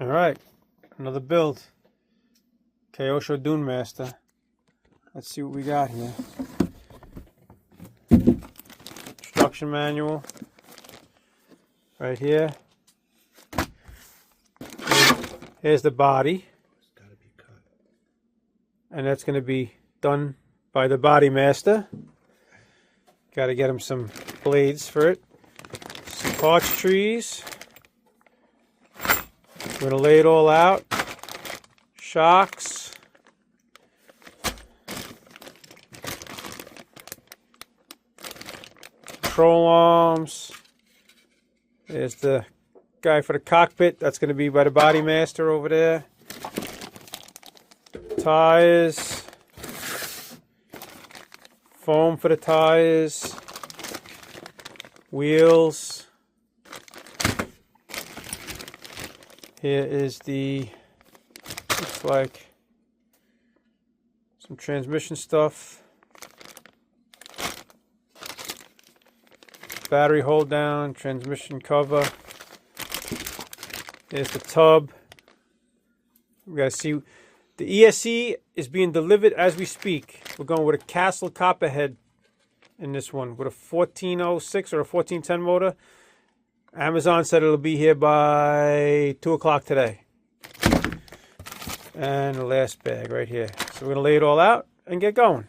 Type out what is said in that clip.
Alright, another build. Kyosho Dune Master. Let's see what we got here. Instruction manual. Right here. Here's the body. And that's going to be done by the body master. Got to get him some blades for it. Some parts trees. We're going to lay it all out. Shocks. Control arms. There's the guy for the cockpit. That's going to be by the body master over there. Tires. Foam for the tires. Wheels. Here is the, looks like some transmission stuff. Battery hold down, transmission cover. There's the tub. We gotta see, the ESC is being delivered as we speak. We're going with a Castle Copperhead in this one with a 1406 or a 1410 motor. Amazon said it'll be here by 2 o'clock today. And the last bag right here. So we're going to lay it all out and get going.